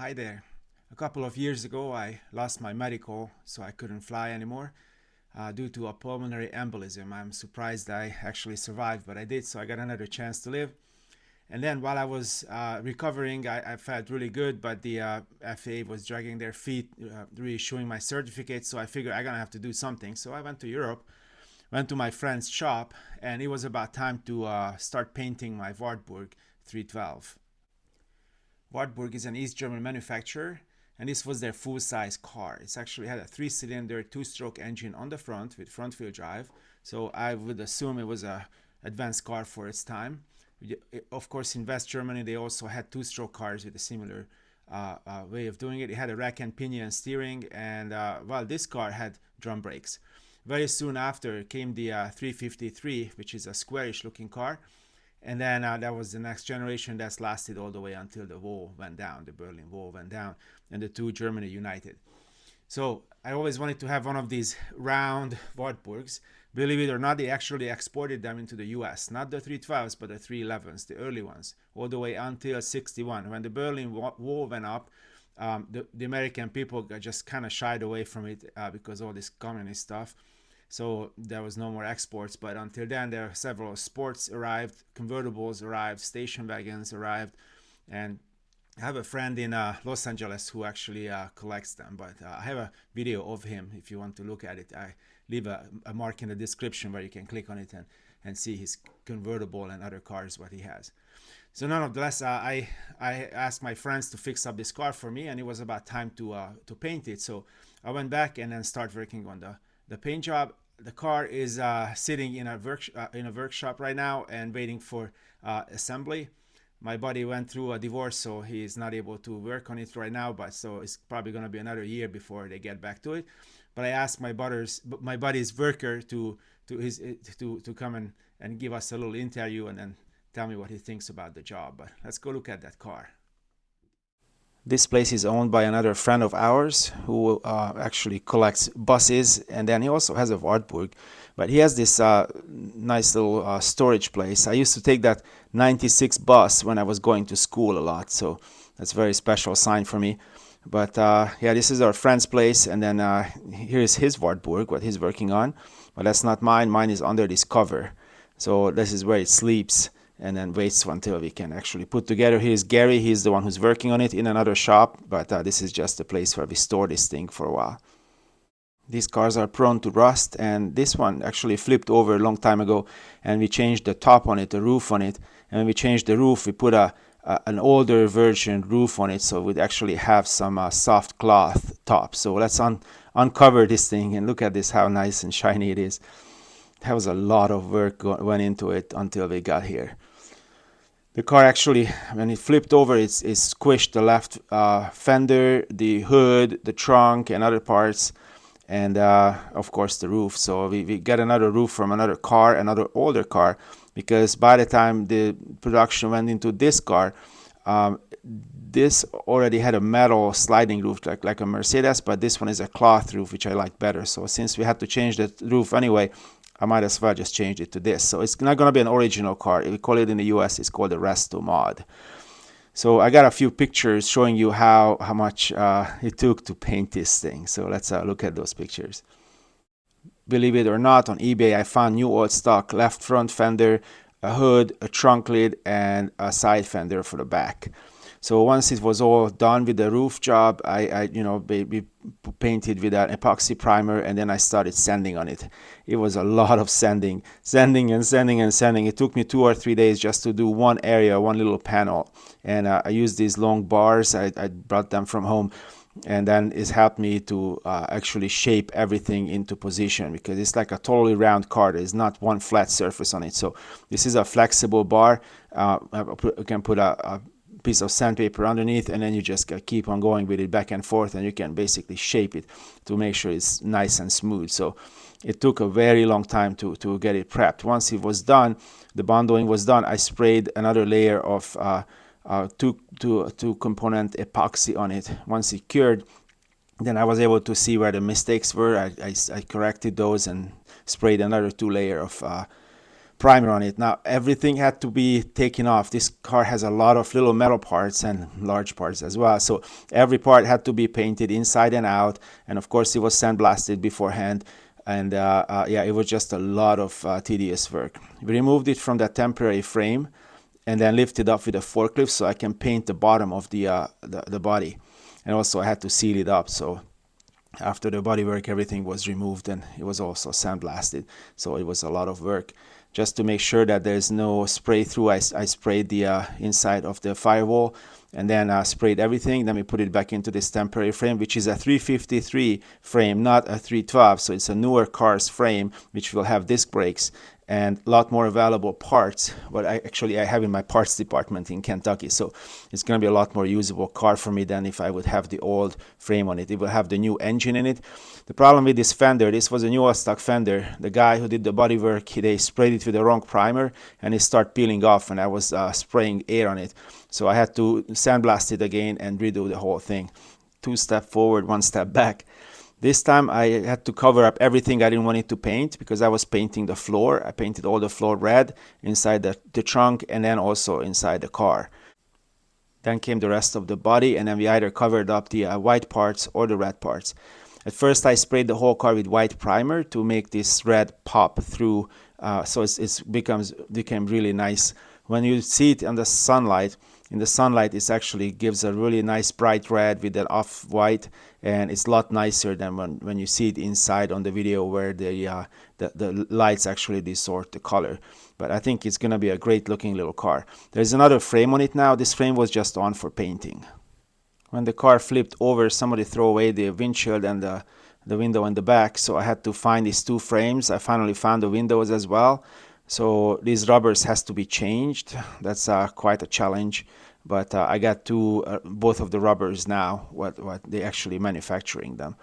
Hi there. A couple of years ago, I lost my medical, so I couldn't fly anymore due to a pulmonary embolism. I'm surprised I actually survived, but I did, so I got another chance to live. And then while I was recovering, I felt really good, but the FAA was dragging their feet, reissuing my certificate, so I figured I'm gonna have to do something. So I went to Europe, went to my friend's shop, and it was about time to start painting my Wartburg 312. Wartburg is an East German manufacturer, and this was their full-size car. It's actually had a three-cylinder, two-stroke engine on the front with front-wheel drive. So I would assume it was a advanced car for its time. Of course, in West Germany, they also had two-stroke cars with a similar way of doing it. It had a rack and pinion steering, and well, this car had drum brakes. Very soon after came the 353, which is a squarish looking car. And then that was the next generation that's lasted all the way until the wall went down, the Berlin Wall went down, and the two Germany united. So I always wanted to have one of these round Wartburgs. Believe it or not, they actually exported them into the US. Not the 312s, but the 311s, the early ones, all the way until 61. When the Berlin Wall went up, the American people just kind of shied away from it because of all this communist stuff. So there was no more exports, but until then there were several sports arrived, convertibles arrived, station wagons arrived, and I have a friend in Los Angeles who actually collects them, but I have a video of him if you want to look at it. I leave a mark in the description where you can click on it and see his convertible and other cars, what he has. So nonetheless, I asked my friends to fix up this car for me, and it was about time to paint it. So I went back and then started working on the paint job. The car is sitting in a workshop right now and waiting for assembly. My buddy went through a divorce, so he is not able to work on it right now. But so it's probably going to be another year before they get back to it. But I asked my buddy's worker to come and give us a little interview and then tell me what he thinks about the job. But let's go look at that car. This place is owned by another friend of ours who actually collects buses, and then he also has a Wartburg. But he has this nice little storage place. I used to take that 96 bus when I was going to school a lot, so that's a very special sign for me. But yeah, this is our friend's place, and then here's his Wartburg, what he's working on. But that's not mine. Mine is under this cover. So this is where it sleeps and then waits until we can actually put together. Here's Gary, he's the one who's working on it in another shop, but this is just a place where we store this thing for a while. These cars are prone to rust, and this one actually flipped over a long time ago, and we changed the top on it, the roof on it, and when we changed the roof, we put an older version roof on it, so we'd actually have some soft cloth top. So let's uncover this thing and look at this, how nice and shiny it is. That was a lot of work went into it until we got here. The car actually, when it flipped over, it squished the left fender, the hood, the trunk, and other parts, and of course the roof. So we got another roof from another car, another older car, because by the time the production went into this car, this already had a metal sliding roof like a Mercedes, but this one is a cloth roof, which I like better. So since we had to change the roof anyway, I might as well just change it to this. So it's not going to be an original car. We call it in the US, it's called a resto mod. So I got a few pictures showing you how much it took to paint this thing. So let's look at those pictures. Believe it or not, on eBay I found new old stock left front fender, a hood, a trunk lid, and a side fender for the back. So once it was all done with the roof job, I we painted with an epoxy primer, and then I started sanding on it. It was a lot of sanding. It took me 2 or 3 days just to do one area, one little panel. And I used these long bars. I brought them from home. And then it's helped me to actually shape everything into position, because it's like a totally round car. There's not one flat surface on it. So this is a flexible bar. You can put a piece of sandpaper underneath, and then you just keep on going with it back and forth, and you can basically shape it to make sure it's nice and smooth. So it took a very long time to get it prepped. Once it was done, the bonding was done, I sprayed another layer of two component epoxy on it. Once it cured, then I was able to see where the mistakes were. I corrected those and sprayed another 2 layer of primer on it. Now everything had to be taken off. This car has a lot of little metal parts and large parts as well, so every part had to be painted inside and out, and of course it was sandblasted beforehand. And yeah, it was just a lot of tedious work. We removed it from that temporary frame and then lifted up with a forklift so I can paint the bottom of the body. And also I had to seal it up, so after the bodywork everything was removed and it was also sandblasted, so it was a lot of work. Just to make sure that there's no spray through, I sprayed the inside of the firewall and then sprayed everything. Then we put it back into this temporary frame, which is a 353 frame, not a 312. So it's a newer car's frame, which will have disc brakes and a lot more available parts. What I have in my parts department in Kentucky. So it's going to be a lot more usable car for me than if I would have the old frame on it. It will have the new engine in it. The problem with this fender, this was a new all-stock fender. The guy who did the bodywork, they sprayed it with the wrong primer and it started peeling off, and I was spraying air on it. So I had to sandblast it again and redo the whole thing. 2 steps forward, 1 step back. This time I had to cover up everything I didn't want it to paint because I was painting the floor. I painted all the floor red inside the trunk and then also inside the car. Then came the rest of the body, and then we either covered up the white parts or the red parts. At first I sprayed the whole car with white primer to make this red pop through, so it became really nice. When you see it in the sunlight, it actually gives a really nice bright red with an off-white, and it's a lot nicer than when you see it inside on the video where the lights actually distort the color. But I think it's going to be a great looking little car. There's another frame on it now. This frame was just on for painting. When the car flipped over, somebody threw away the windshield and the window in the back, so I had to find these 2 frames. I finally found the windows as well. So these rubbers has to be changed. That's quite a challenge, but I got both of the rubbers now, what they actually manufacturing them.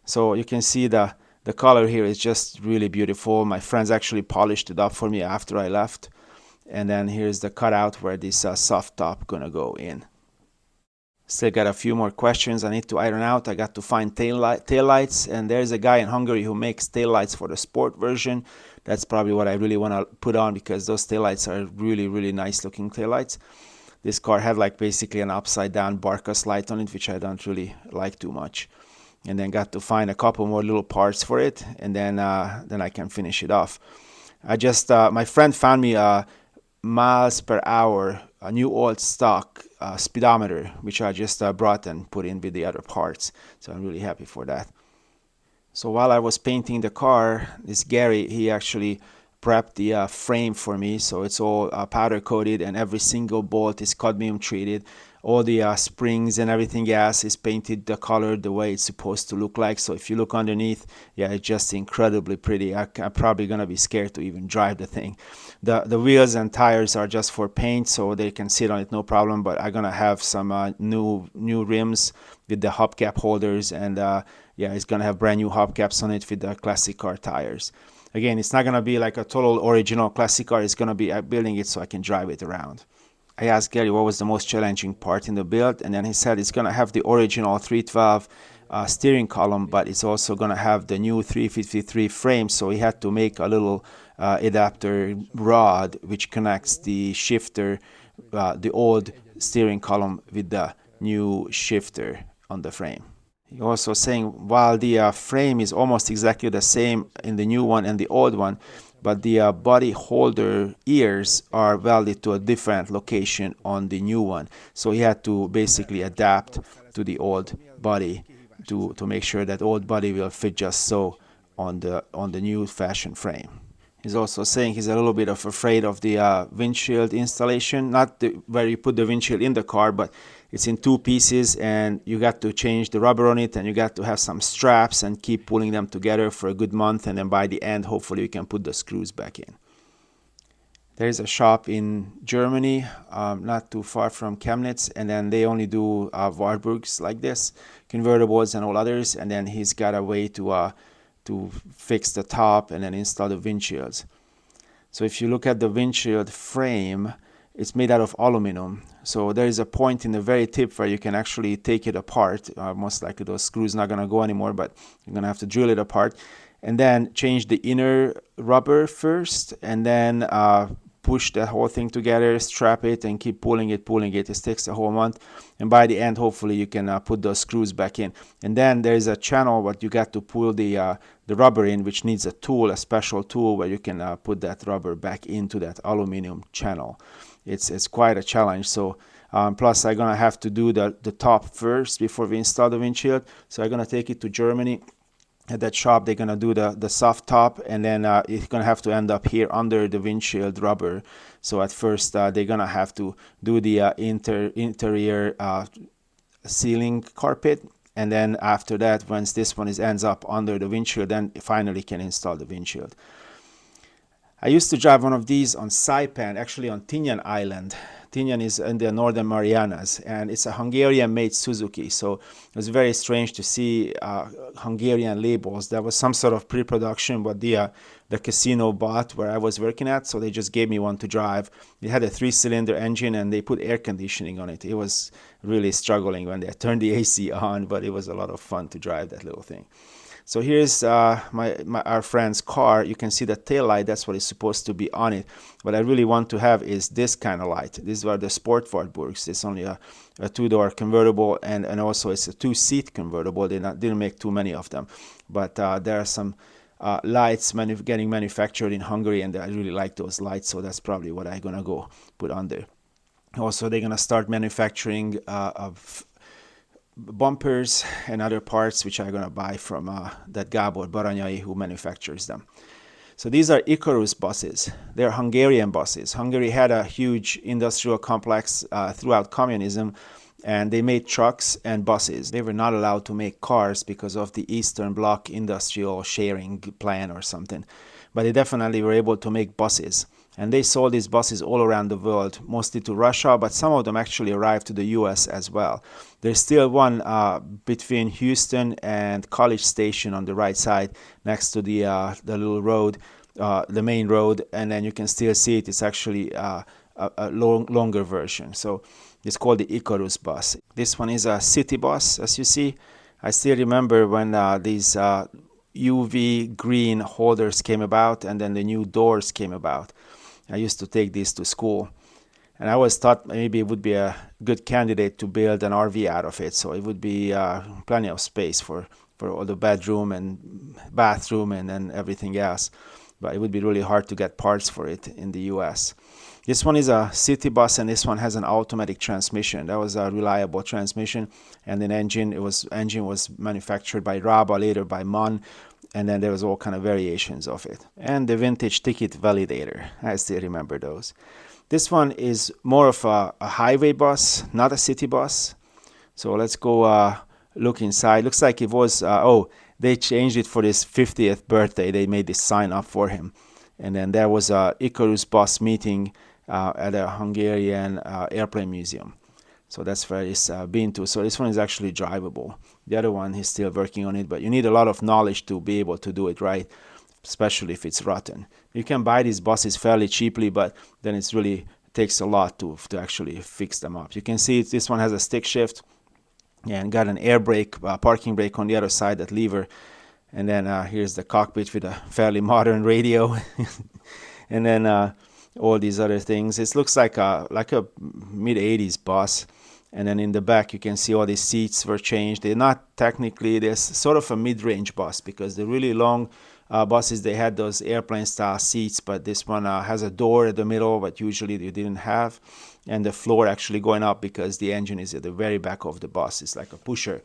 So you can see the color here is just really beautiful. My friends actually polished it up for me after I left. And then here's the cutout where this soft top gonna go in. Still got a few more questions I need to iron out. I got to find tail lights, and there's a guy in Hungary who makes tail lights for the sport version. That's probably what I really want to put on, because those tail lights are really, really nice looking tail lights. This car had like basically an upside down Barkas light on it, which I don't really like too much. And then got to find a couple more little parts for it, and then I can finish it off. My friend found me a miles per hour, a new old stock speedometer, which I just brought and put in with the other parts. So I'm really happy for that. So while I was painting the car, this Gary, he actually prepped the frame for me. So it's all powder coated, and every single bolt is cadmium treated. All the springs and everything else is painted the color the way it's supposed to look like. So if you look underneath, yeah, it's just incredibly pretty. I'm probably gonna be scared to even drive the thing. The wheels and tires are just for paint, so they can sit on it no problem. But I'm gonna have some new rims with the hubcap holders, and yeah, it's gonna have brand new hubcaps on it with the classic car tires. Again, it's not gonna be like a total original classic car. It's gonna be building it so I can drive it around. I asked Gary what was the most challenging part in the build, and then he said it's going to have the original 312 steering column, but it's also going to have the new 353 frame, so he had to make a little adapter rod which connects the shifter, the old steering column with the new shifter on the frame. He also saying while the frame is almost exactly the same in the new one and the old one, but the body holder ears are welded to a different location on the new one. So he had to basically adapt to the old body to make sure that old body will fit just so on the new fashion frame. He's also saying he's a little bit afraid of the windshield installation, not where you put the windshield in the car, but it's in 2 pieces, and you got to change the rubber on it, and you got to have some straps and keep pulling them together for a good month, and then by the end, hopefully you can put the screws back in. There's a shop in Germany, not too far from Chemnitz, and then they only do Wartburgs like this, convertibles and all others, and then he's got a way to fix the top and then install the windshields. So if you look at the windshield frame, it's made out of aluminum. So there is a point in the very tip where you can actually take it apart. Most likely those screws not going to go anymore, but you're going to have to drill it apart. and then change the inner rubber first, and then push the whole thing together, strap it, and keep pulling it. It takes a whole month, and by the end, hopefully, you can put those screws back in. And then there's a channel what you got to pull the rubber in, which needs a tool, a special tool where you can put that rubber back into that aluminum channel. It's quite a challenge. So plus I'm gonna have to do the top first before we install the windshield. So I'm gonna take it to Germany. At that shop, they're gonna do the soft top, and then it's gonna have to end up here under the windshield rubber. So at first they're gonna have to do the interior ceiling carpet, and then after that, once this one ends up under the windshield, then finally can install the windshield. I used to drive one of these on Saipan, actually on Tinian Island. Tinian is in the Northern Marianas, and it's a Hungarian-made Suzuki. So it was very strange to see Hungarian labels. There was some sort of pre-production, but the casino bought where I was working at, so they just gave me one to drive. It had a 3-cylinder engine, and they put air conditioning on it. It was really struggling when they turned the AC on, but it was a lot of fun to drive that little thing. So here's our friend's car. You can see the tail light. That's what is supposed to be on it. What I really want to have is this kind of light. These are the Sport Wartburgs. It's only a 2-door convertible, and also it's a 2-seat convertible. They didn't make too many of them. But there are some lights getting manufactured in Hungary, and I really like those lights. So that's probably what I'm going to go put on there. Also, they're going to start manufacturing bumpers and other parts, which I'm going to buy from that Gábor Baranyai who manufactures them. So these are Icarus buses. They're Hungarian buses. Hungary had a huge industrial complex throughout communism, and they made trucks and buses. They were not allowed to make cars because of the Eastern Bloc industrial sharing plan or something. But they definitely were able to make buses. And they sold these buses all around the world, mostly to Russia, but some of them actually arrived to the US as well. There's still one between Houston and College Station on the right side, next to the little road, the main road, and then you can still see it. It's actually a longer version. So it's called the Icarus bus. This one is a city bus, as you see. I still remember when these UV green holders came about, and then the new doors came about. I used to take these to school, and I always thought maybe it would be a good candidate to build an RV out of it, so it would be plenty of space for all the bedroom and bathroom and everything else, but it would be really hard to get parts for it in the US. This one is a city bus, and this one has an automatic transmission. That was a reliable transmission, and an engine was manufactured by Raba, later by MAN, and then there was all kind of variations of it. And the vintage ticket validator, I still remember those. This one is more of a highway bus, not a city bus. So let's go look inside. Looks like it was, they changed it for his 50th birthday. They made this sign up for him. And then there was a Icarus bus meeting at a Hungarian airplane museum. So that's where it's been to. So this one is actually drivable. The other one, he's still working on it, but you need a lot of knowledge to be able to do it right, especially if it's rotten. You can buy these buses fairly cheaply, but then it's really takes a lot to actually fix them up. You can see this one has a stick shift and got an air brake, parking brake on the other side, that lever. And then here's the cockpit with a fairly modern radio. And then all these other things. It looks like a mid-80s bus. And then in the back, you can see all these seats were changed. They're not technically, there's sort of a mid-range bus, because the really long buses, they had those airplane-style seats, but this one has a door at the middle, but usually they didn't have. And the floor actually going up because the engine is at the very back of the bus. It's like a pusher.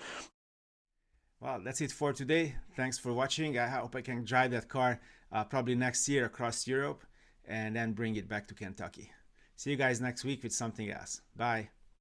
Well, that's it for today. Thanks for watching. I hope I can drive that car probably next year across Europe and then bring it back to Kentucky. See you guys next week with something else. Bye.